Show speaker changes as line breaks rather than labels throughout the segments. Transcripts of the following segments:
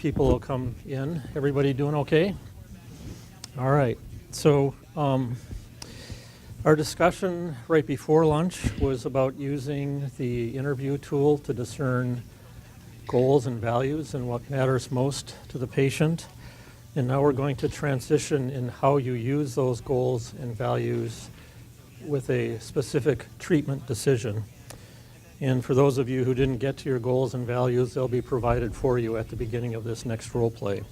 people will come in. Everybody doing okay? All right. So our discussion right before lunch was about using the interview tool to discern goals and values and what matters most to the patient. And now we're going to transition in how you use those goals and values with a specific treatment decision. And for those of you who didn't get to your goals and values, they'll be provided for you at the beginning of this next role play.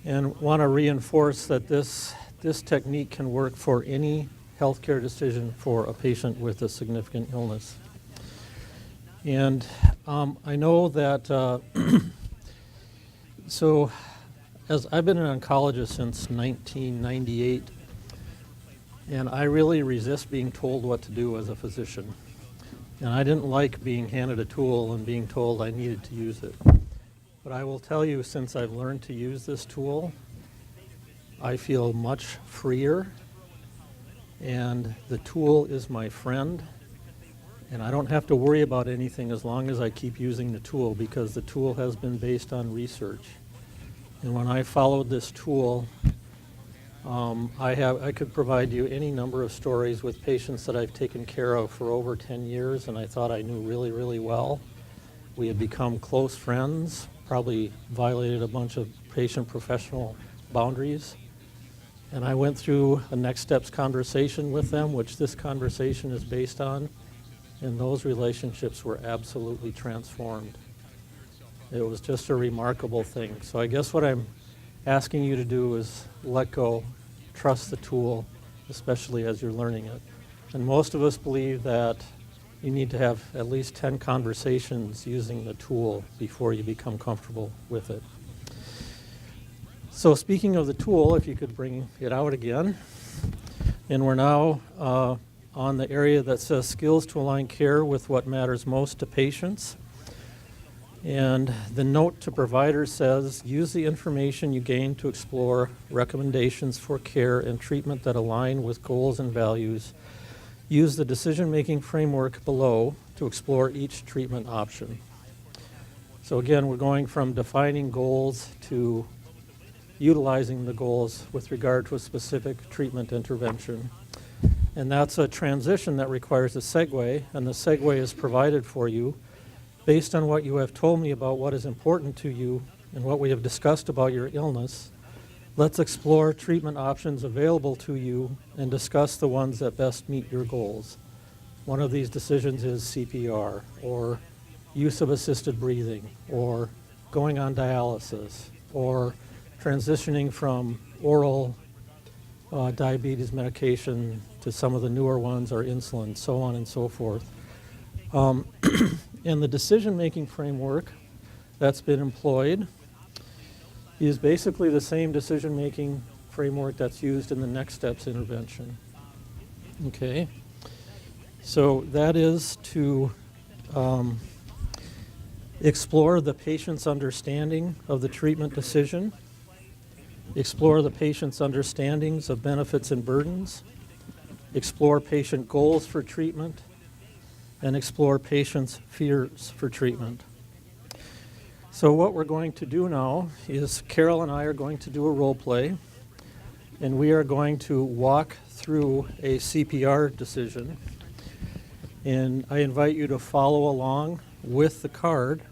And want to reinforce that this technique can work for any healthcare decision for a patient with a significant illness. And I know that, so as I've been an oncologist since 1998, and I really resist being told what to do as a physician. And I didn't like being handed a tool and being told I needed to use it. But I will tell you, since I've learned to use this tool, I feel much freer, and the tool is my friend, and I don't have to worry about anything as long as I keep using the tool, because the tool has been based on research. And when I followed this tool, I could provide you any number of stories with patients that I've taken care of for over 10 years and I thought I knew really, really well. We had become close friends, probably violated a bunch of patient-professional boundaries. And I went through a next steps conversation with them, which this conversation is based on, and those relationships were absolutely transformed. It was just a remarkable thing. So I guess what I'm asking you to do is let go, trust the tool, especially as you're learning it. And most of us believe that you need to have at least 10 conversations using the tool before you become comfortable with it. So speaking of the tool, if you could bring it out again. And we're now on the area that says skills to align care with what matters most to patients. And the note to providers says, use the information you gain to explore recommendations for care and treatment that align with goals and values. Use the decision-making framework below to explore each treatment option. So again, we're going from defining goals to utilizing the goals with regard to a specific treatment intervention. And that's a transition that requires a segue, and the segue is provided for you based on what you have told me about what is important to you and what we have discussed about your illness. Let's explore treatment options available to you and discuss the ones that best meet your goals. One of these decisions is CPR, or use of assisted breathing, or going on dialysis, or transitioning from oral diabetes medication to some of the newer ones, or insulin, so on and so forth. And the decision-making framework that's been employed is basically the same decision-making framework that's used in the next steps intervention. Okay, so that is to explore the patient's understanding of the treatment decision, explore the patient's understandings of benefits and burdens, explore patient goals for treatment, and explore patients' fears for treatment. So what we're going to do now is Carol and I are going to do a role play, and we are going to walk through a CPR decision. And I invite you to follow along with the card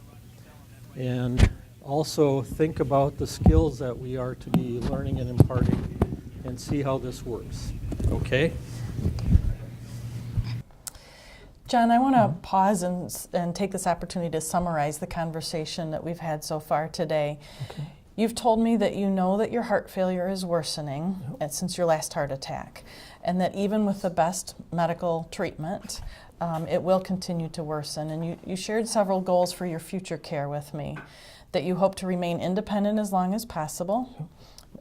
and also think about the skills that we are to be learning and imparting and see how this works. Okay?
John, I want to pause and take this opportunity to summarize the conversation that we've had so far today.
Okay.
You've told me that you know that your heart failure is worsening since your last heart attack, and that even with the best medical treatment, it will continue to worsen. And you shared several goals for your future care with me, that you hope to remain independent as long as possible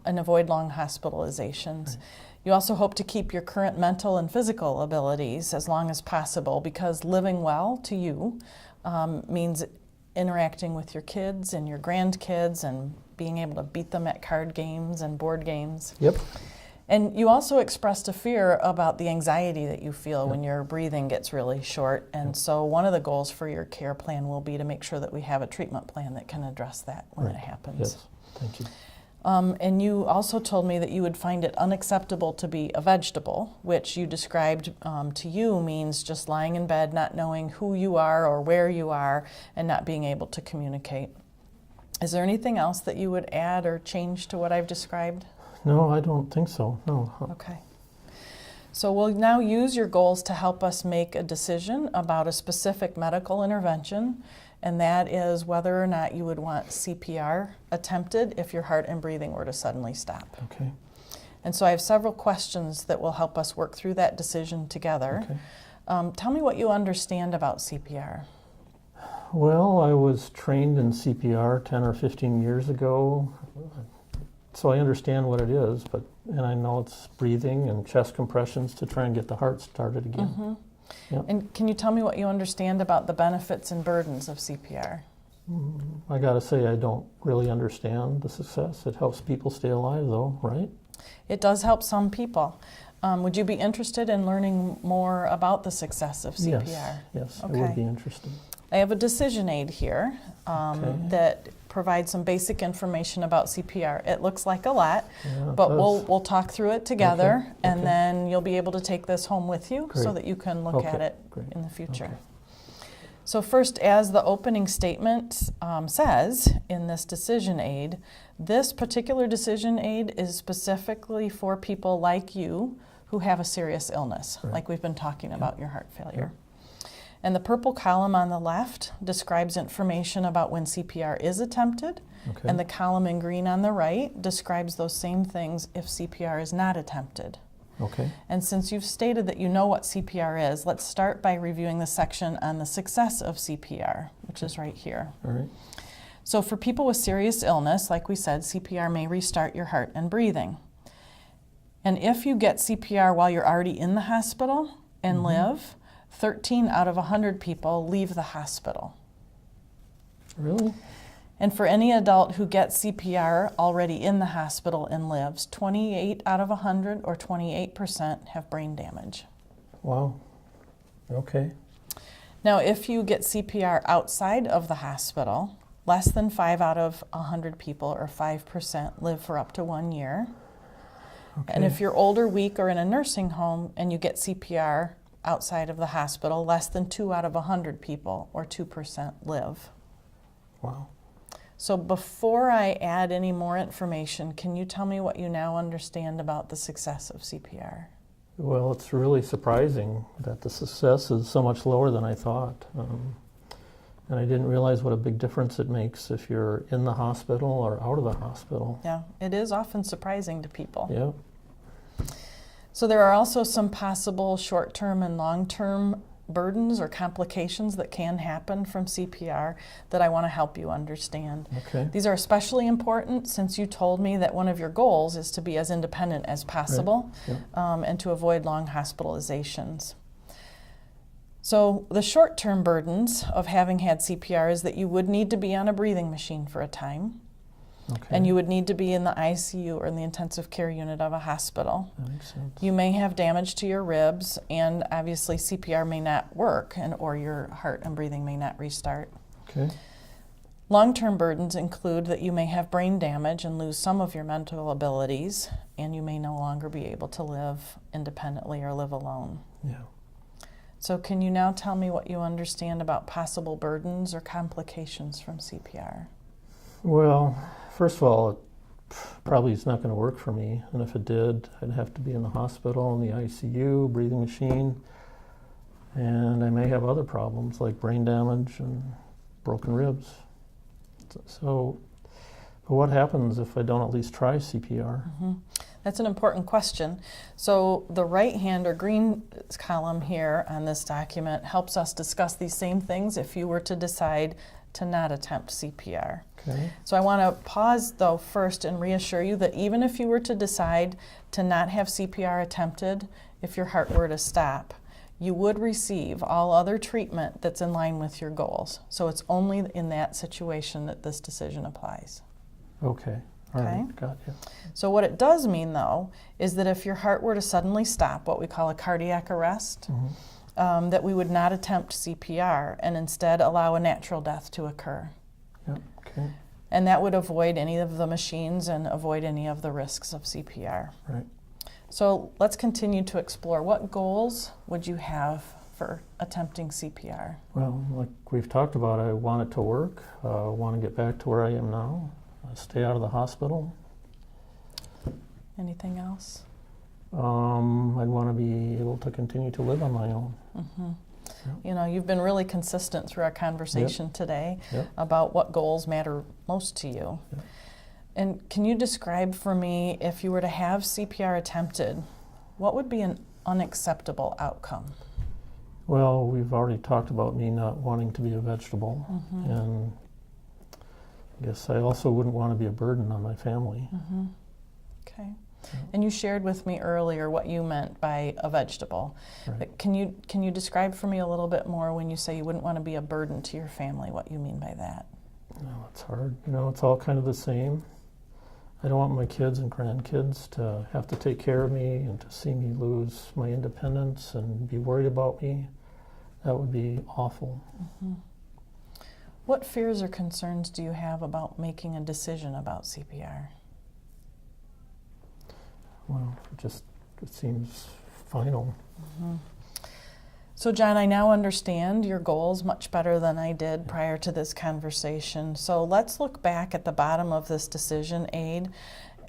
and avoid long hospitalizations. Right. You also hope to keep your current mental and physical abilities as long as possible, because living well to you means interacting with your kids and your grandkids and being able to beat them at card games and board games.
Yep.
And you also expressed a fear about the anxiety that you feel when your breathing gets really short. And so one of the goals for your care plan will be to make sure that we have a treatment plan that can address that when it happens.
Yes, thank you.
And you also told me that you would find it unacceptable to be a vegetable, which you described to you means just lying in bed, not knowing who you are or where you are, and not being able to communicate. Is there anything else that you would add or change to what I've described?
No, I don't think so, no.
Okay. So we'll now use your goals to help us make a decision about a specific medical intervention, and that is whether or not you would want CPR attempted if your heart and breathing were to suddenly stop.
Okay.
And so I have several questions that will help us work through that decision together.
Okay.
Tell me what you understand about CPR.
Well, I was trained in CPR 10 or 15 years ago, so I understand what it is, and I know it's breathing and chest compressions to try and get the heart started again.
Mm-hmm.
Yep.
And can you tell me what you understand about the benefits and burdens of CPR?
I gotta say, I don't really understand the success. It helps people stay alive though, right?
It does help some people. Would you be interested in learning more about the success of CPR?
Yes,
Okay.
I would be interested.
I have a decision aid here
Okay.
that provides some basic information about CPR. It looks like a lot,
Yeah, it
but
does.
we'll talk through it together,
Okay,
and
okay.
then you'll be able to take this home with you so
Great.
that you can look at
Okay,
it
great.
in the future.
Okay.
So first, as the opening statement says in this decision aid, this particular decision aid is specifically for people like you who have a serious illness,
Right.
like we've been talking about your heart failure. And the purple column on the left describes information about when CPR is attempted,
Okay.
and the column in green on the right describes those same things if CPR is not attempted.
Okay.
And since you've stated that you know what CPR is, let's start by reviewing the section on the success of CPR, which is right here.
All right.
So for people with serious illness, like we said, CPR may restart your heart and breathing. And if you get CPR while you're already in the hospital and live, 13 out of 100 people leave the hospital.
Really?
And for any adult who gets CPR already in the hospital and lives, 28 out of 100 or 28% have brain damage.
Wow. Okay.
Now, if you get CPR outside of the hospital, less than 5 out of 100 people, or 5%, live for up to 1 year.
Okay.
And if you're older, weak, or in a nursing home and you get CPR outside of the hospital, less than 2 out of 100 people, or 2%, live.
Wow.
So before I add any more information, can you tell me what you now understand about the success of CPR?
Well, it's really surprising that the success is so much lower than I thought. And I didn't realize what a big difference it makes if you're in the hospital or out of the hospital.
Yeah, it is often surprising to people.
Yeah.
So there are also some possible short-term and long-term burdens or complications that can happen from CPR that I want to help you understand.
Okay.
These are especially important since you told me that one of your goals is to be as independent as possible,
Yeah.
and to avoid long hospitalizations. So the short-term burdens of having had CPR is that you would need to be on a breathing machine for a time,
Okay.
and you would need to be in the ICU or in the intensive care unit of a hospital.
That makes sense.
You may have damage to your ribs, and obviously CPR may not work, or your heart and breathing may not restart.
Okay.
Long-term burdens include that you may have brain damage and lose some of your mental abilities, and you may no longer be able to live independently or live alone.
Yeah.
So can you now tell me what you understand about possible burdens or complications from CPR?
Well, first of all, it probably is not going to work for me. And if it did, I'd have to be in the hospital, in the ICU, breathing machine. And I may have other problems like brain damage and broken ribs. So, but what happens if I don't at least try CPR?
That's an important question. So the right-hand or green column here on this document helps us discuss these same things if you were to decide to not attempt CPR.
Okay.
So I want to pause though first and reassure you that even if you were to decide to not have CPR attempted, if your heart were to stop, you would receive all other treatment that's in line with your goals. So it's only in that situation that this decision applies.
Okay. All
Okay.
right, got you.
So what it does mean, though, is that if your heart were to suddenly stop, what we call a cardiac arrest, that we would not attempt CPR and instead allow a natural death to occur.
Yep, okay,
And that would avoid any of the machines and avoid any of the risks of CPR.
right.
So let's continue to explore. What goals would you have for attempting CPR?
Well, like we've talked about, I want it to work. I want to get back to where I am now. Stay out of the hospital.
Anything else?
I'd want to be able to continue to live on my own.
You know, you've been really consistent through our conversation today
Yep.
about what goals matter most to you.
Yep.
And can you describe for me, if you were to have CPR attempted, what would be an unacceptable outcome?
Well, we've already talked about me not wanting to be a vegetable, and I guess I also wouldn't want to be a burden on my family.
Okay. And you shared with me earlier what you meant by a vegetable.
Right.
But can you describe for me a little bit more when you say you wouldn't want to be a burden to your family, what you mean by that?
No, it's hard. You know, it's all kind of the same. I don't want my kids and grandkids to have to take care of me and to see me lose my independence and be worried about me. That would be awful.
What fears or concerns do you have about making a decision about CPR?
Well, it seems final.
So John, I now understand your goals much better than I did prior to this conversation. So let's look back at the bottom of this decision aid,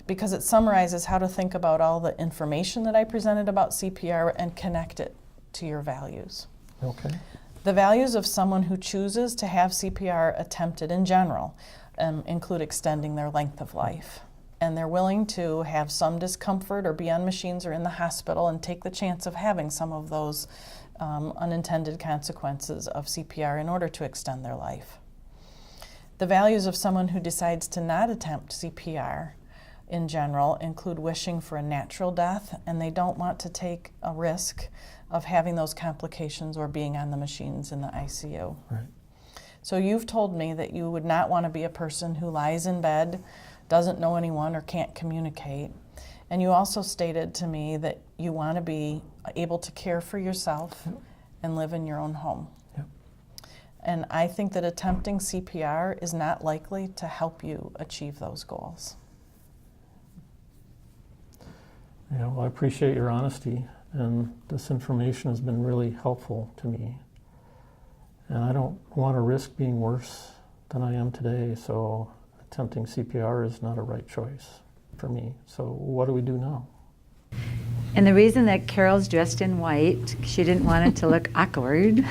because it summarizes how to think about all the information that I presented about CPR and connect it to your values.
Okay.
The values of someone who chooses to have CPR attempted in general include extending their length of life. And they're willing to have some discomfort or be on machines or in the hospital and take the chance of having some of those unintended consequences of CPR in order to extend their life. The values of someone who decides to not attempt CPR in general include wishing for a natural death, and they don't want to take a risk of having those complications or being on the machines in the ICU.
Right.
So you've told me that you would not want to be a person who lies in bed, doesn't know anyone, or can't communicate. And you also stated to me that you want to be able to care for yourself and live in your own home.
Yep.
And I think that attempting CPR is not likely to help you achieve those goals.
Yeah, well, I appreciate your honesty, and this information has been really helpful to me. And I don't want to risk being worse than I am today, so attempting CPR is not a right choice for me. So what do we do now?
And the reason that Carol's dressed in white, she didn't want it to look awkward,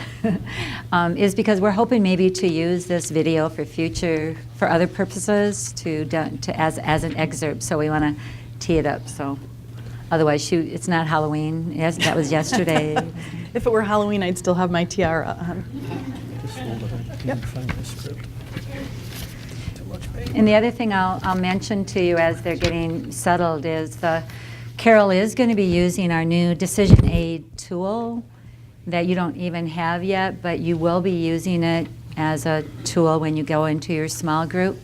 is because we're hoping maybe to use this video for other purposes, as an excerpt. So we want to tee it up. So otherwise, it's not Halloween. Yes, that was yesterday.
If it were Halloween, I'd still have my tiara on.
Just hold it. I can't find my script.
And the other thing I'll mention to you as they're getting settled is Carol is going to be using our new Decision Aid tool that you don't even have yet, but you will be using it as a tool when you go into your small group.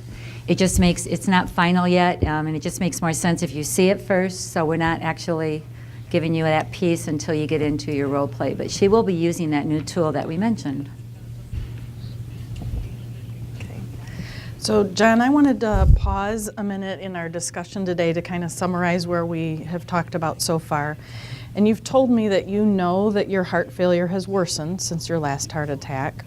It's not final yet, and it just makes more sense if you see it first, so we're not actually giving you that piece until you get into your role play. But she will be using that new tool that we mentioned.
So John, I wanted to pause a minute in our discussion today to kind of summarize where we have talked about so far. And you've told me that you know that your heart failure has worsened since your last heart attack,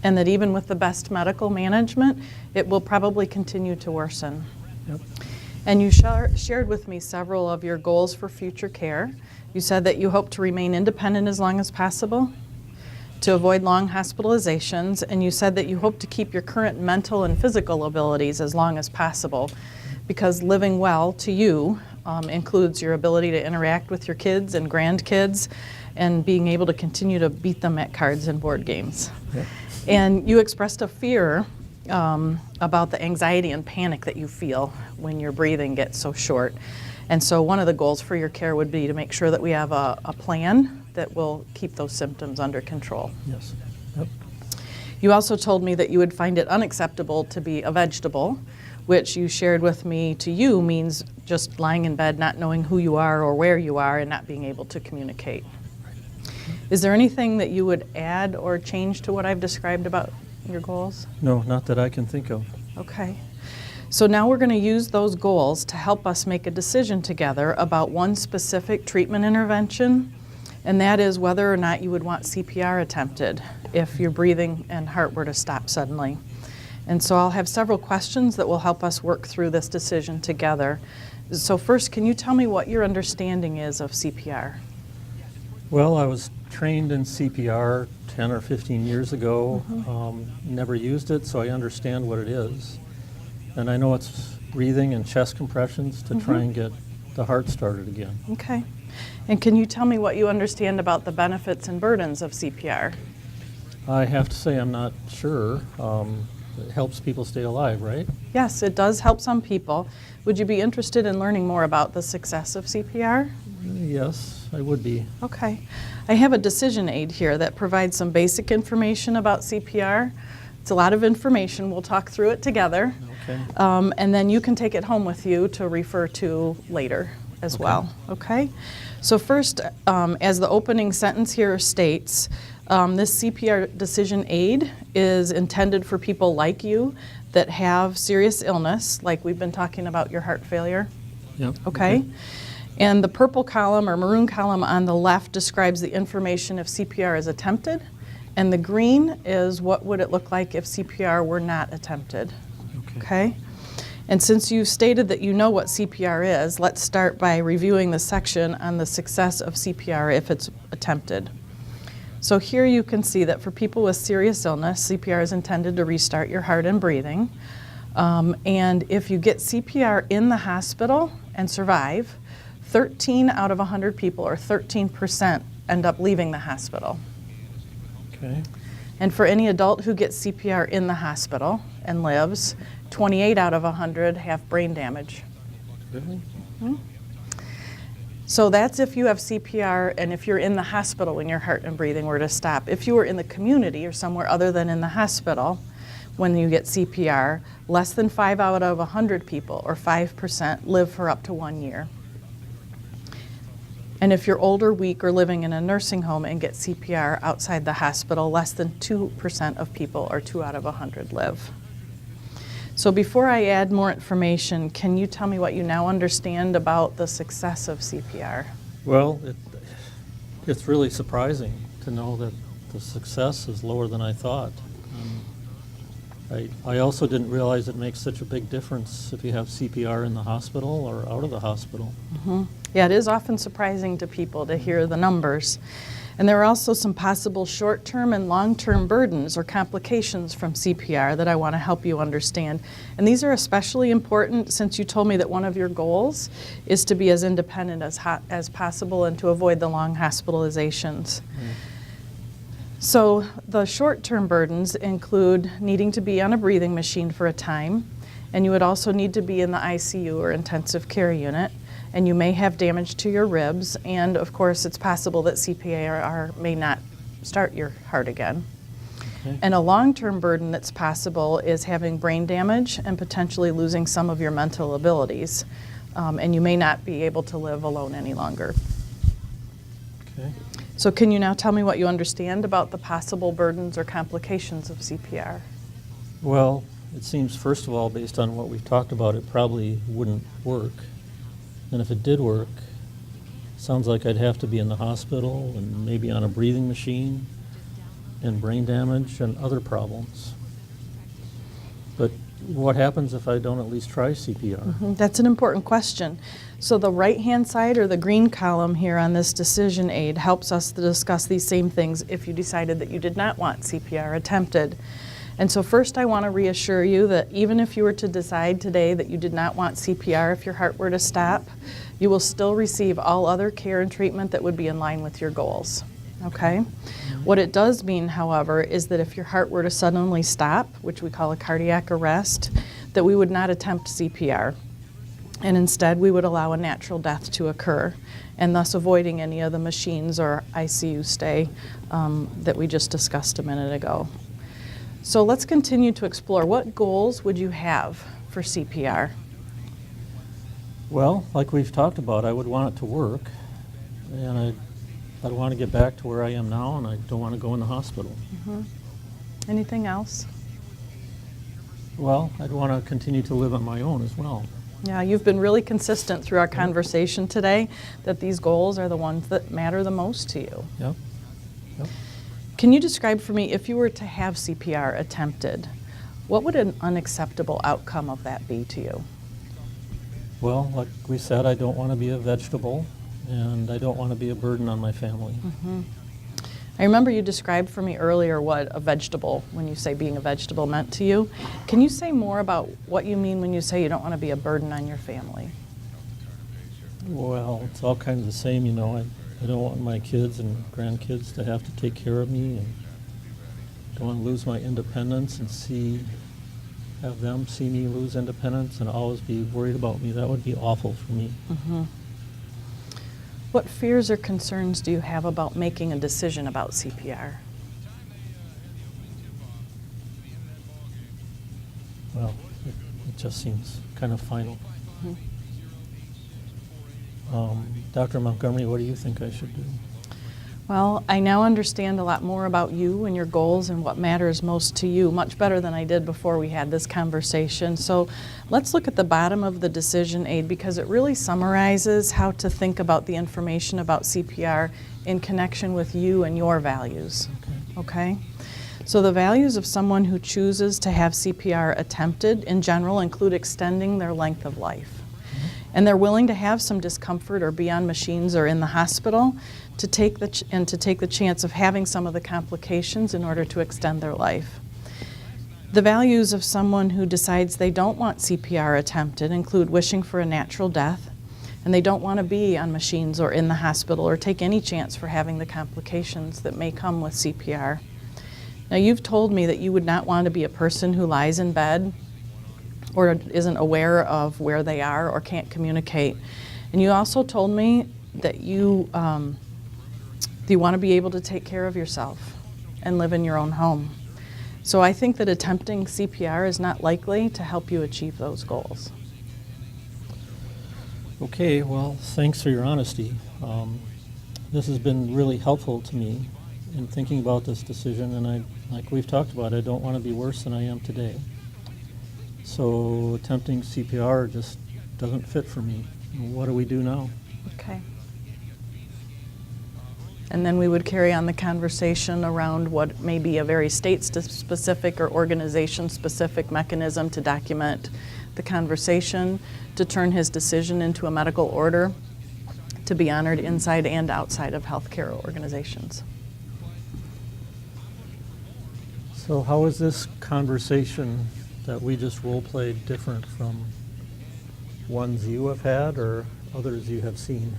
and that even with the best medical management, it will probably continue to worsen.
Yep.
And you shared with me several of your goals for future care. You said that you hope to remain independent as long as possible, to avoid long hospitalizations, and you said that you hope to keep your current mental and physical abilities as long as possible, because living well to you includes your ability to interact with your kids and grandkids and being able to continue to beat them at cards and board games.
Yep.
And you expressed a fear about the anxiety and panic that you feel when your breathing gets so short. And so one of the goals for your care would be to make sure that we have a plan that will keep those symptoms under control.
Yes. Yep.
You also told me that you would find it unacceptable to be a vegetable, which you shared with me to you means just lying in bed, not knowing who you are or where you are, and not being able to communicate. Is there anything that you would add or change to what I've described about your goals?
No, not that I can think of.
Okay. So now we're going to use those goals to help us make a decision together about one specific treatment intervention, and that is whether or not you would want CPR attempted if your breathing and heart were to stop suddenly. And so I'll have several questions that will help us work through this decision together. So first, can you tell me what your understanding is of CPR?
Well, I was trained in CPR 10 or 15 years ago. Never used it, so I understand what it is. And I know it's breathing and chest compressions to try and get the heart started again.
Okay. And can you tell me what you understand about the benefits and burdens of CPR?
I have to say I'm not sure. It helps people stay alive, right?
Yes, it does help some people. Would you be interested in learning more about the success of CPR?
Yes, I would be.
Okay. I have a decision aid here that provides some basic information about CPR. It's a lot of information. We'll talk through it together.
Okay.
And then you can take it home with you to refer to later as well. Okay? So first, as the opening sentence here states, this CPR decision aid is intended for people like you that have serious illness, like we've been talking about your heart failure.
Yep.
Okay? And the purple column or maroon column on the left describes the information if CPR is attempted, and the green is what would it look like if CPR were not attempted. Okay? And since you stated that you know what CPR is, let's start by reviewing the section on the success of CPR if it's attempted. So here you can see that for people with serious illness, CPR is intended to restart your heart and breathing. And if you get CPR in the hospital and survive, 13 out of 100 people, or 13%, end up leaving the hospital.
Okay.
And for any adult who gets CPR in the hospital and lives, 28 out of 100 have brain damage.
Really?
So that's if you have CPR and if you're in the hospital when your heart and breathing were to stop. If you were in the community or somewhere other than in the hospital when you get CPR, less than 5 out of 100 people, or 5%, live for up to 1 year. And if you're older, weak, or living in a nursing home and get CPR outside the hospital, less than 2% of people, or 2 out of 100, live. So before I add more information, can you tell me what you now understand about the success of CPR?
Well, it's really surprising to know that the success is lower than I thought. I also didn't realize it makes such a big difference if you have CPR in the hospital or out of the hospital.
Yeah, it is often surprising to people to hear the numbers. And there are also some possible short-term and long-term burdens or complications from CPR that I want to help you understand. And these are especially important since you told me that one of your goals is to be as independent as possible and to avoid the long hospitalizations. So the short-term burdens include needing to be on a breathing machine for a time, and you would also need to be in the ICU or intensive care unit, and you may have damage to your ribs, and of course it's possible that CPR may not start your heart again.
Okay.
And a long-term burden that's possible is having brain damage and potentially losing some of your mental abilities, and you may not be able to live alone any longer.
Okay.
So can you now tell me what you understand about the possible burdens or complications of CPR?
Well, it seems, first of all, based on what we've talked about, it probably wouldn't work. And if it did work, sounds like I'd have to be in the hospital and maybe on a breathing machine and brain damage and other problems. But what happens if I don't at least try CPR?
That's an important question. So the right-hand side, or the green column here on this decision aid, helps us to discuss these same things if you decided that you did not want CPR attempted. And so first I want to reassure you that even if you were to decide today that you did not want CPR if your heart were to stop, you will still receive all other care and treatment that would be in line with your goals. Okay? What it does mean, however, is that if your heart were to suddenly stop, which we call a cardiac arrest, that we would not attempt CPR. And instead we would allow a natural death to occur, and thus avoiding any of the machines or ICU stay that we just discussed a minute ago. So let's continue to explore what goals would you have for CPR?
Well, like we've talked about, I would want it to work, and I'd want to get back to where I am now, and I don't want to go in the hospital.
Anything else?
Well, I'd want to continue to live on my own as well.
Yeah, you've been really consistent through our conversation today that these goals are the ones that matter the most to you.
Yep.
Can you describe for me, if you were to have CPR attempted, what would an unacceptable outcome of that be to you?
Well, like we said, I don't want to be a vegetable, and I don't want to be a burden on my family.
I remember you described for me earlier what a vegetable, when you say being a vegetable, meant to you. Can you say more about what you mean when you say you don't want to be a burden on your family?
Well, it's all kinds of the same, you know. I don't want my kids and grandkids to have to take care of me, and don't want to lose my independence and have them see me lose independence and always be worried about me. That would be awful for me.
What fears or concerns do you have about making a decision about CPR?
Well, it just seems kind of final. Dr. Montgomery, what do you think I should do?
Well, I now understand a lot more about you and your goals and what matters most to you, much better than I did before we had this conversation. So let's look at the bottom of the decision aid, because it really summarizes how to think about the information about CPR in connection with you and your values. Okay? So the values of someone who chooses to have CPR attempted in general include extending their length of life. And they're willing to have some discomfort or be on machines or in the hospital to take the chance of having some of the complications in order to extend their life. The values of someone who decides they don't want CPR attempted include wishing for a natural death, and they don't want to be on machines or in the hospital or take any chance for having the complications that may come with CPR. Now, you've told me that you would not want to be a person who lies in bed or isn't aware of where they are or can't communicate. And you also told me that you want to be able to take care of yourself and live in your own home. So I think that attempting CPR is not likely to help you achieve those goals.
Okay, well, thanks for your honesty. This has been really helpful to me in thinking about this decision, and like we've talked about, I don't want to be worse than I am today. So attempting CPR just doesn't fit for me. What do we do now?
Okay. And then we would carry on the conversation around what may be a very state-specific or organization-specific mechanism to document the conversation, to turn his decision into a medical order, to be honored inside and outside of healthcare organizations.
So how is this conversation that we just role-played different from ones you have had or others you have seen?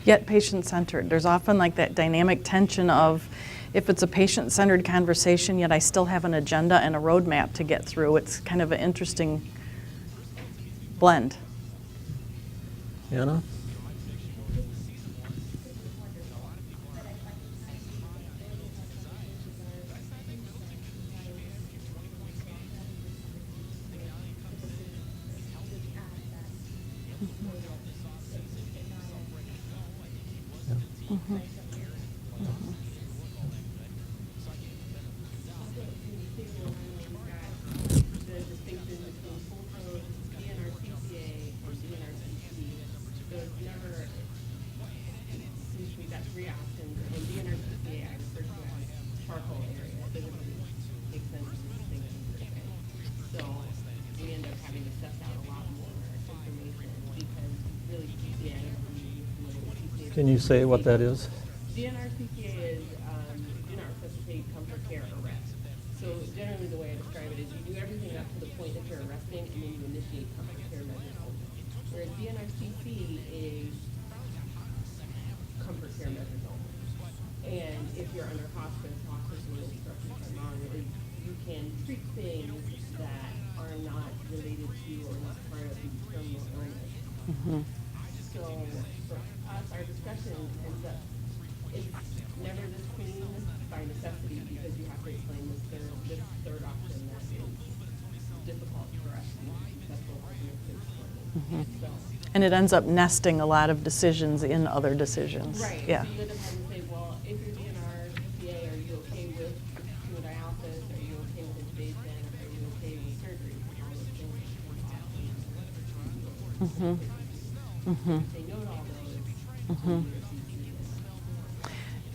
Yet patient-centered. There's often like that dynamic tension of, if it's a patient-centered conversation, yet I still have an agenda and a roadmap to get through. It's kind of an interesting blend.
Anna? Can you say what that is?
DNR CPA is do not resuscitate, comfort care, arrest. So generally the way I describe it is you do everything up to the point that you're arresting and then you initiate comfort care measures only. Whereas DNR CP is care measures only. And if you're under hospice will instruct you if I'm wrong, you can treat things that are not related to or not part of the terminal illness. So for us, our discussion ends up, it's never this clean by necessity because you have to explain this third option that is difficult for us to be successful in. So,
And it ends up nesting a lot of decisions in other decisions.
right.
Yeah.
So you end up having to say, well, if you're DNR PA, are you okay with hemodialysis? Are you okay with intubation? Are you okay with surgery? All those things come off. Say no to all those.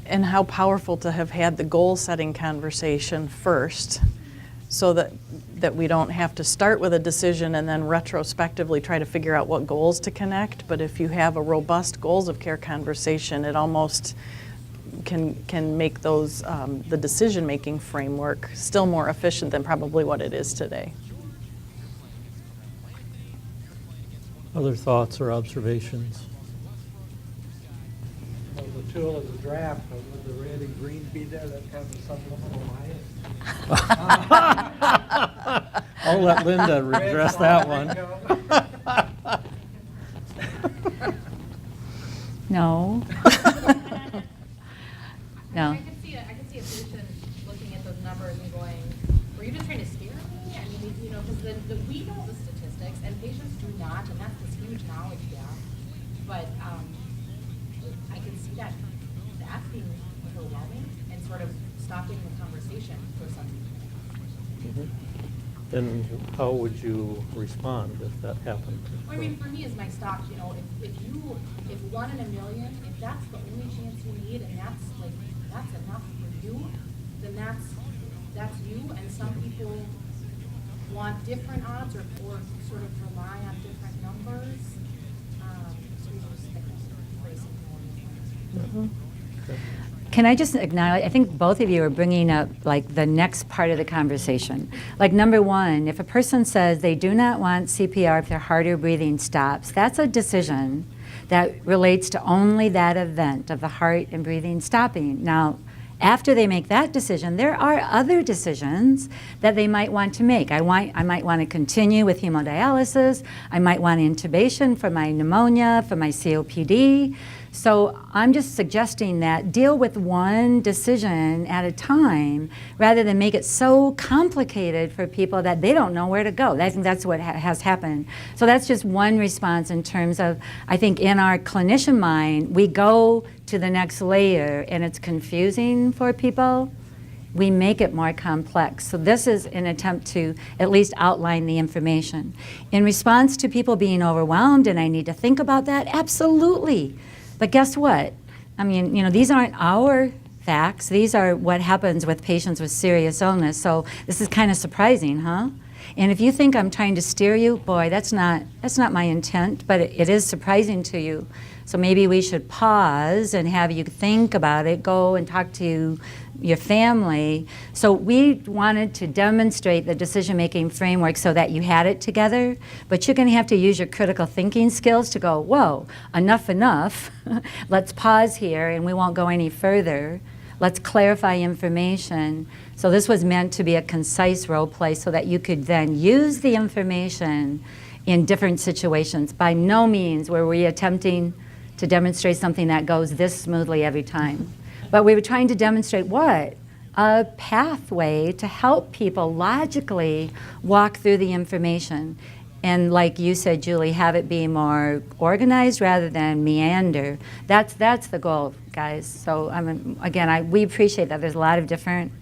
And how powerful to have had the goal-setting conversation first, so that we don't have to start with a decision and then retrospectively try to figure out what goals to connect. But if you have a robust goals of care conversation, it almost can make those the decision-making framework still more efficient than probably what it is today.
Other thoughts or observations?
Well, the tool is a draft, but would the red and green be there? That's kind of subliminal bias.
I'll let Linda address that one.
No. No.
I could see a patient looking at those numbers and going, were you just trying to scare me? I mean, you know, because we know the statistics and patients do not, and that's this huge knowledge gap. But I can see that being overwhelming and sort of stopping the conversation for some people.
Then how would you respond if that happened?
I mean, for me as my stock, you know, if 1 in a million, if that's the only chance you need, and that's enough for you, then that's you. And some people want different odds or sort of rely on different numbers. So we just stick with racing more.
Can I just acknowledge, I think both of you are bringing up like the next part of the conversation. Like number one, if a person says they do not want CPR if their heart or breathing stops, that's a decision that relates to only that event of the heart and breathing stopping. Now, after they make that decision, there are other decisions that they might want to make. I might want to continue with hemodialysis. I might want intubation for my pneumonia, for my COPD. So I'm just suggesting that deal with one decision at a time rather than make it so complicated for people that they don't know where to go. I think that's what has happened. So that's just one response in terms of, I think in our clinician mind, we go to the next layer and it's confusing for people. We make it more complex. So this is an attempt to at least outline the information. In response to people being overwhelmed and I need to think about that, absolutely. But guess what? I mean, you know, these aren't our facts. These are what happens with patients with serious illness. So this is kind of surprising, huh? And if you think I'm trying to steer you, boy, that's not my intent, but it is surprising to you. So maybe we should pause and have you think about it, go and talk to your family. So we wanted to demonstrate the decision-making framework so that you had it together, but you're going to have to use your critical thinking skills to go, whoa, enough. Let's pause here and we won't go any further. Let's clarify information. So this was meant to be a concise role play so that you could then use the information in different situations. By no means were we attempting to demonstrate something that goes this smoothly every time. But we were trying to demonstrate what? A pathway to help people logically walk through the information. And like you said, Julie, have it be more organized rather than meander. That's the goal, guys. So again, we appreciate that there's a lot of different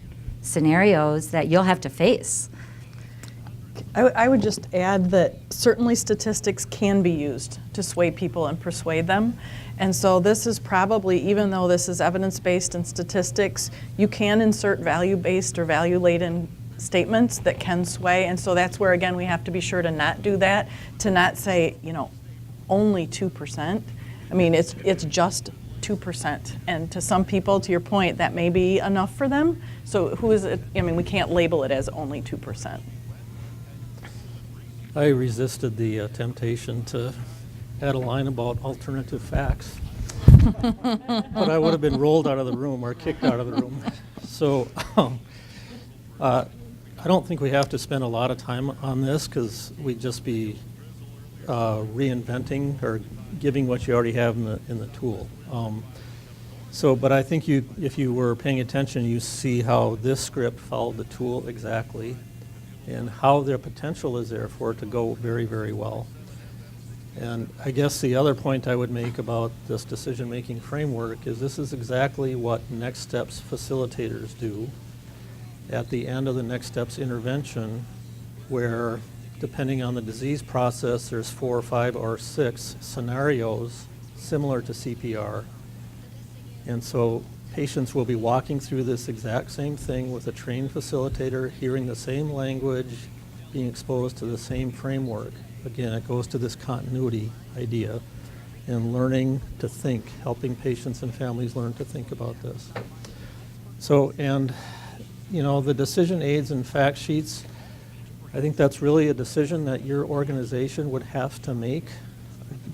scenarios that you'll have to face.
I would just add that certainly statistics can be used to sway people and persuade them. And so this is probably, even though this is evidence-based and statistics, you can insert value-based or value-laden statements that can sway. And so that's where, again, we have to be sure to not do that, to not say, you know, only 2%. I mean, it's just 2%. And to some people, to your point, that may be enough for them. So who is it? I mean, we can't label it as only 2%.
I resisted the temptation to add a line about alternative facts. but I would have been rolled out of the room or kicked out of the room. So I don't think we have to spend a lot of time on this because we'd just be reinventing or giving what you already have in the tool. But I think if you were paying attention, you see how this script followed the tool exactly and how their potential is there for it to go very, very well. And I guess the other point I would make about this decision-making framework is this is exactly what Next Steps facilitators do at the end of the Next Steps intervention, where depending on the disease process, there's 4, 5, or 6 scenarios similar to CPR. And so patients will be walking through this exact same thing with a trained facilitator, hearing the same language, being exposed to the same framework. Again, it goes to this continuity idea and learning to think, helping patients and families learn to think about this. So, and you know, the decision aids and fact sheets, I think that's really a decision that your organization would have to make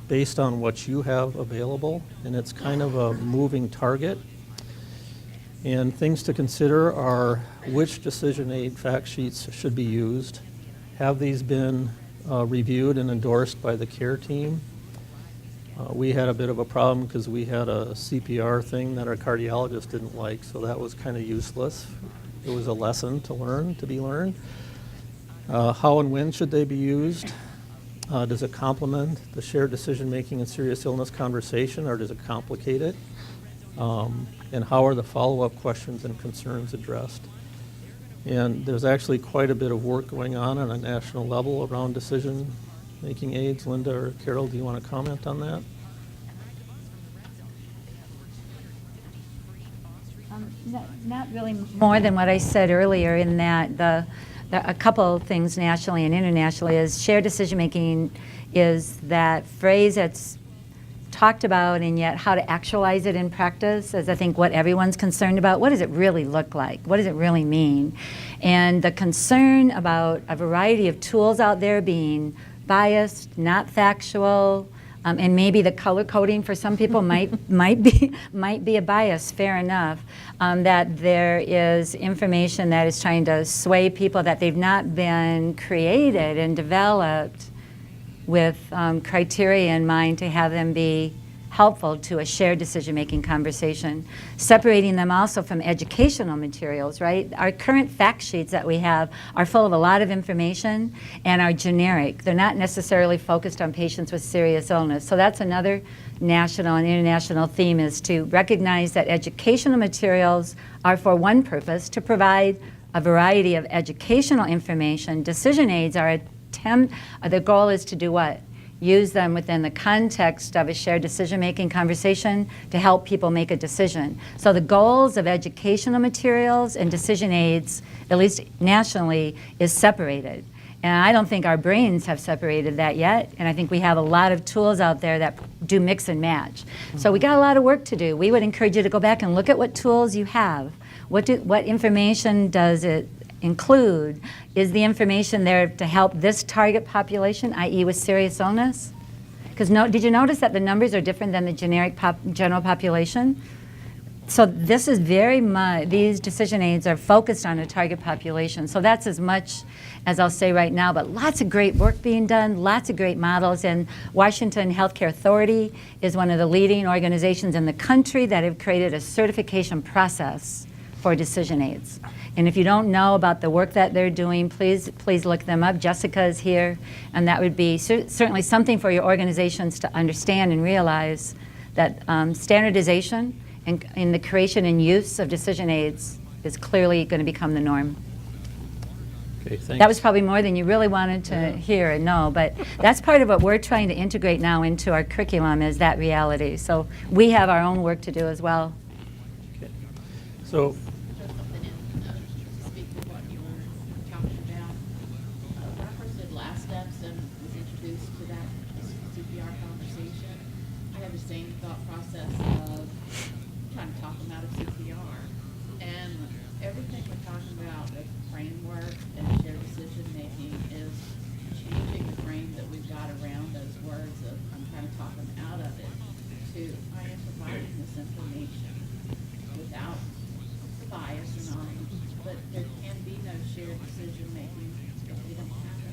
based on what you have available, and it's kind of a moving target. And things to consider are which decision aid fact sheets should be used. Have these been reviewed and endorsed by the care team? We had a bit of a problem because we had a CPR thing that our cardiologist didn't like, so that was kind of useless. It was a lesson to be learned. How and when should they be used? Does it complement the shared decision-making and serious illness conversation, or does it complicate it? And how are the follow-up questions and concerns addressed? And there's actually quite a bit of work going on a national level around decision-making aids. Linda or Carol, do you want to comment on that?
Not really more than what I said earlier, in that a couple of things nationally and internationally is shared decision-making is that phrase that's talked about, and yet how to actualize it in practice is, I think, what everyone's concerned about. What does it really look like? What does it really mean? And the concern about a variety of tools out there being biased, not factual, and maybe the color coding for some people might be a bias, fair enough, that there is information that is trying to sway people, that they've not been created and developed with criteria in mind to have them be helpful to a shared decision-making conversation. Separating them also from educational materials, right? Our current fact sheets that we have are full of a lot of information and are generic. They're not necessarily focused on patients with serious illness. So that's another national and international theme, is to recognize that educational materials are for one purpose, to provide a variety of educational information. Decision aids are the goal is to do what? Use them within the context of a shared decision-making conversation to help people make a decision. So the goals of educational materials and decision aids, at least nationally, is separated. And I don't think our brains have separated that yet, and I think we have a lot of tools out there that do mix and match. So we got a lot of work to do. We would encourage you to go back and look at what tools you have. What information does it include? Is the information there to help this target population, i.e. with serious illness? Because did you notice that the numbers are different than the general population? So this is very much, these decision aids are focused on a target population. So that's as much as I'll say right now, but lots of great work being done, lots of great models, and Washington Healthcare Authority is one of the leading organizations in the country that have created a certification process for decision aids. And if you don't know about the work that they're doing, please look them up. Jessica is here, and that would be certainly something for your organizations to understand and realize that standardization and in the creation and use of decision aids is clearly going to become the norm.
Okay, thanks.
That was probably more than you really wanted to hear and know, but that's part of what we're trying to integrate now into our curriculum, is that reality. So we have our own work to do as well.
Okay. So
Speak to what you were talking about. When I first did Last Steps and was introduced to that CPR conversation, I had the same thought process of trying to talk them out of CPR. And everything we're talking about, the framework and shared decision making, is changing the frame that we've got around those words of I'm trying to talk them out of it, to to, I am providing this information without bias in mind, but there can be no shared decision making if they don't have it.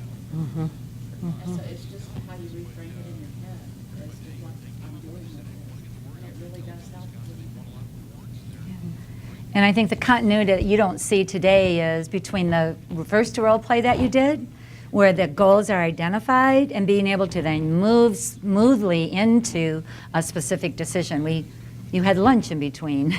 And so it's just how you reframe it in your head as to what I'm doing with it. And it really does help.
And I think the continuity that you don't see today is between the reverse role play that you did, where the goals are identified, and being able to then move smoothly into a specific decision. You had lunch in between.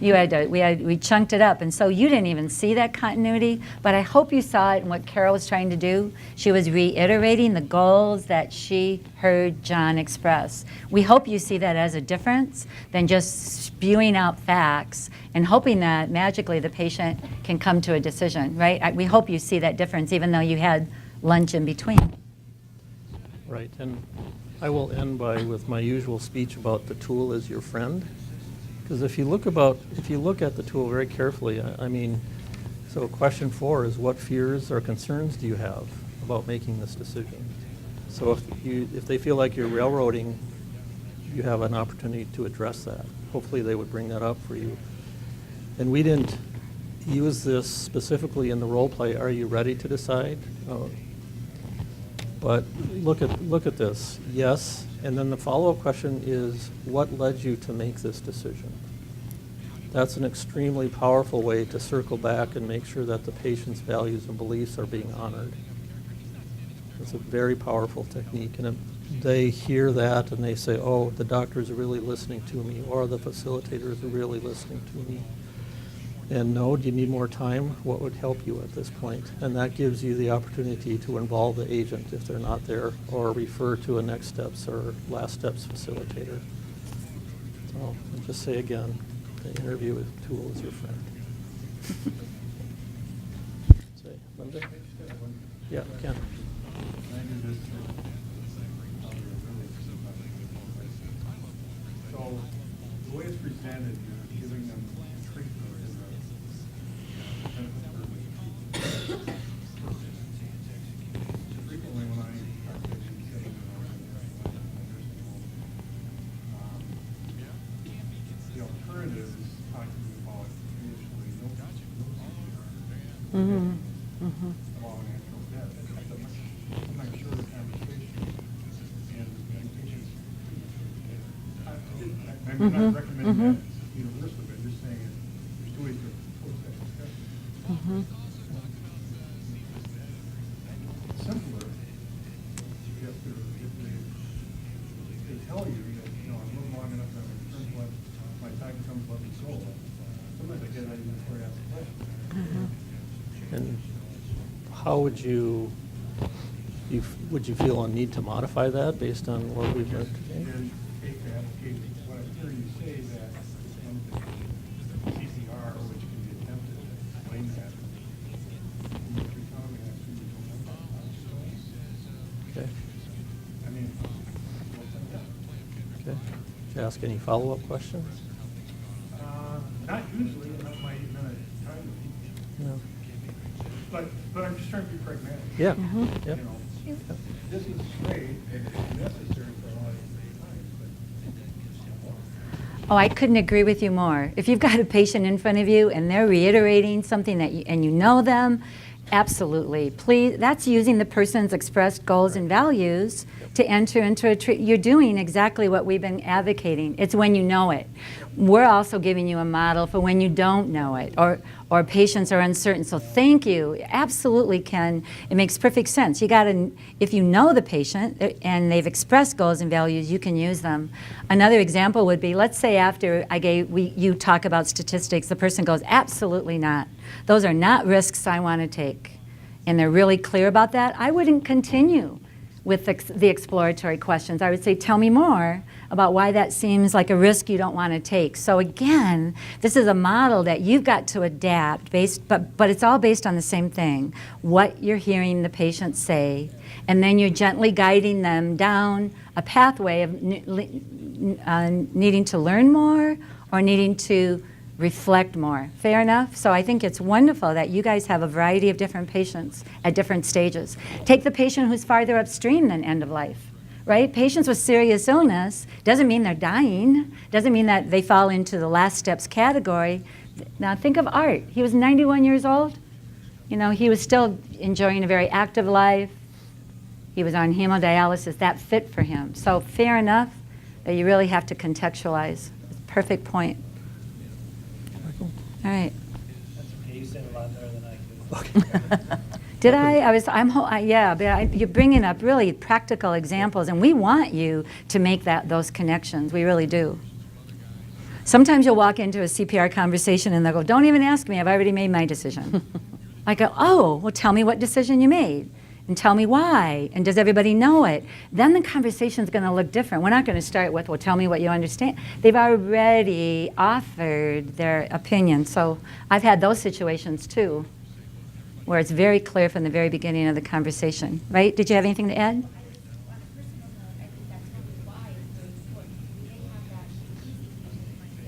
We chunked it up, and so you didn't even see that continuity, but I hope you saw it in what Carol was trying to do. She was reiterating the goals that she heard John express. We hope you see that as a difference than just spewing out facts and hoping that magically the patient can come to a decision, right? We hope you see that difference, even though you had lunch in between.
Right, and I will end with my usual speech about the tool as your friend. Because if you look at the tool very carefully, I mean, so question 4 is, what fears or concerns do you have about making this decision? So if they feel like you're railroading, you have an opportunity to address that. Hopefully they would bring that up for you. And we didn't use this specifically in the role play, are you ready to decide? But look at this, yes, and then the follow-up question is, what led you to make this decision? That's an extremely powerful way to circle back and make sure that the patient's values and beliefs are being honored. It's a very powerful technique, and they hear that and they say, oh, the doctors are really listening to me, or the facilitators are really listening to me. And no, do you need more time? What would help you at this point? And that gives you the opportunity to involve the agent if they're not there, or refer to a next steps or last steps facilitator. So I'll just say again, the interview with tool is your friend. Say, Linda? Yeah, Ken.
So the way it's presented, you're giving them treatment frequently when I talk to patients sitting in a nursing home, the alternative is talking about initially no CPR, long natural death. It's a much shorter conversation, and patients. I'm not recommending that universally, but I'm just saying there's 2 ways to approach that discussion. It's simpler if they tell you that, I'm living long enough that my time comes, let me go. Sometimes I get that even before I ask the question.
And how would you feel a need to modify that based on what we've learned today?
And take the application. What I'm hearing you say that CPR, which can be attempted, explain that. You're telling me that you don't know about
Okay.
I mean,
Okay. Did you ask any follow-up questions?
not usually, that might even a time to teach.
No.
But I'm just trying to be pragmatic.
Yeah.
You
Yep.
know, this is great and necessary for a lot of times,
Oh, I couldn't agree with you more. If you've got a patient in front of you and they're reiterating something that and you know them, absolutely. Please, that's using the person's expressed goals and values to enter into a treatment. You're doing exactly what we've been advocating. It's when you know it. We're also giving you a model for when you don't know it, or patients are uncertain. So thank you. Absolutely, Ken. It makes perfect sense. You got to, if you know the patient and they've expressed goals and values, you can use them. Another example would be, let's say after you talk about statistics, the person goes, absolutely not. Those are not risks I want to take. And they're really clear about that. I wouldn't continue with the exploratory questions. I would say, tell me more about why that seems like a risk you don't want to take. So again, this is a model that you've got to adapt, but it's all based on the same thing, what you're hearing the patient say, and then you're gently guiding them down a pathway of needing to learn more or needing to reflect more. Fair enough? So I think it's wonderful that you guys have a variety of different patients at different stages. Take the patient who's farther upstream than end of life, right? Patients with serious illness doesn't mean they're dying, doesn't mean that they fall into the last steps category. Now think of Art. He was 91 years old. You know, he was still enjoying a very active life. He was on hemodialysis. That fit for him. So fair enough that you really have to contextualize. Perfect point. All right.
That's okay, you said a lot better than I could.
Did I? Yeah, but you're bringing up really practical examples, and we want you to make those connections. We really do. Sometimes you'll walk into a CPR conversation and they'll go, don't even ask me, I've already made my decision. I go, oh, well, tell me what decision you made, and tell me why, and does everybody know it? Then the conversation's going to look different. We're not going to start with, well, tell me what you understand. They've already offered their opinion. So I've had those situations too, where it's very clear from the very beginning of the conversation. Right? Did you have anything to add?
On a personal note, I think that telling you why is very important. We may have that easy decision that are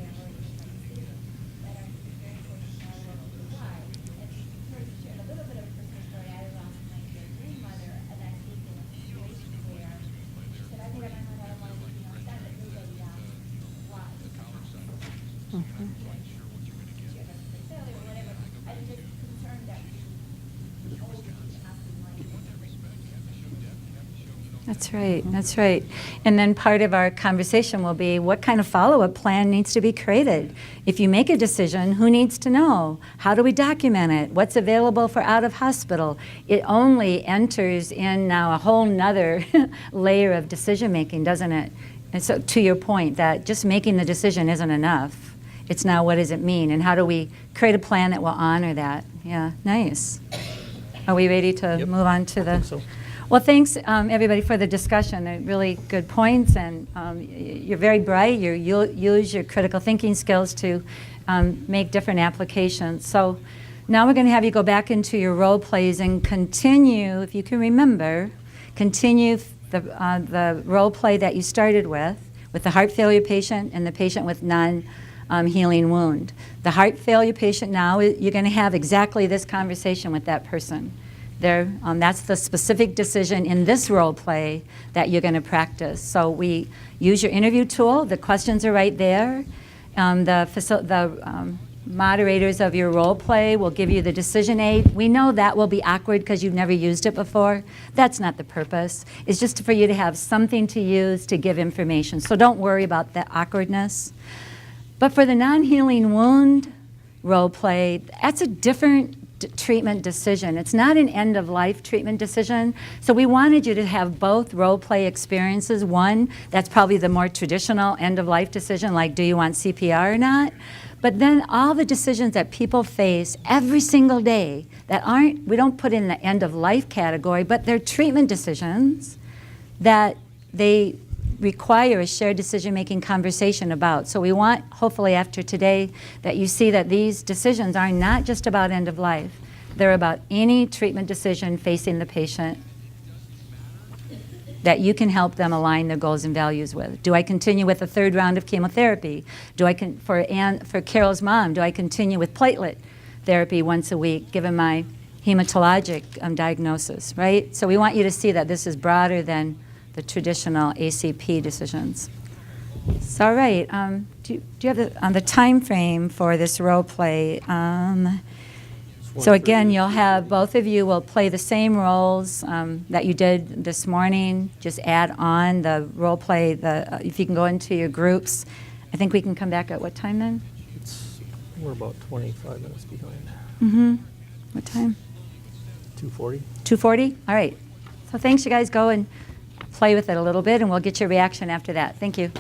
very important to know what the why. And to share a little bit of a personal story, I lost my dear grandmother, and I came in a situation where she said, I made up my mind, I don't want to be on that, but nobody asked why. She had a failure or whatever. I'm just concerned that we always have to ask them why.
That's right, that's right. And then part of our conversation will be what kind of follow-up plan needs to be created. If you make a decision, who needs to know? How do we document it? What's available for out of hospital? It only enters in now a whole nother layer of decision making, doesn't it? And so to your point that just making the decision isn't enough. It's now what does it mean and how do we create a plan that will honor that? Yeah, nice. Are we ready to
Yep.
move on to the...
I think so.
Well, thanks everybody for the discussion. They're really good points, and you're very bright. You'll use your critical thinking skills to make different applications. So now we're going to have you go back into your role plays and continue, if you can remember, continue the role play that you started with the heart failure patient and the patient with non-healing wound. The heart failure patient now, you're going to have exactly this conversation with that person. That's the specific decision in this role play that you're going to practice. So we use your interview tool. The questions are right there. The moderators of your role play will give you the decision aid. We know that will be awkward because you've never used it before. That's not the purpose. It's just for you to have something to use to give information. So don't worry about the awkwardness. But for the non-healing wound role play, that's a different treatment decision. It's not an end-of-life treatment decision. So we wanted you to have both role play experiences. One, that's probably the more traditional end-of-life decision, like do you want CPR or not? But then all the decisions that people face every single day that we don't put in the end-of-life category, but they're treatment decisions that they require a shared decision-making conversation about. So we want, hopefully after today, that you see that these decisions are not just about end of life. They're about any treatment decision facing the patient that you can help them align their goals and values with. Do I continue with a third round of chemotherapy? For Carol's mom, do I continue with platelet therapy once a week, given my hematologic diagnosis, right? So we want you to see that this is broader than the traditional ACP decisions. So, all right. Do you have the time frame for this role play? So again, you'll have both of you will play the same roles that you did this morning. Just add on the role play. If you can go into your groups, I think we can come back at what time then?
We're about 25 minutes behind.
Mm-hmm. What time?
2:40.
2:40. All right. So thanks, you guys. Go and play with it a little bit, and we'll get your reaction after that. Thank you.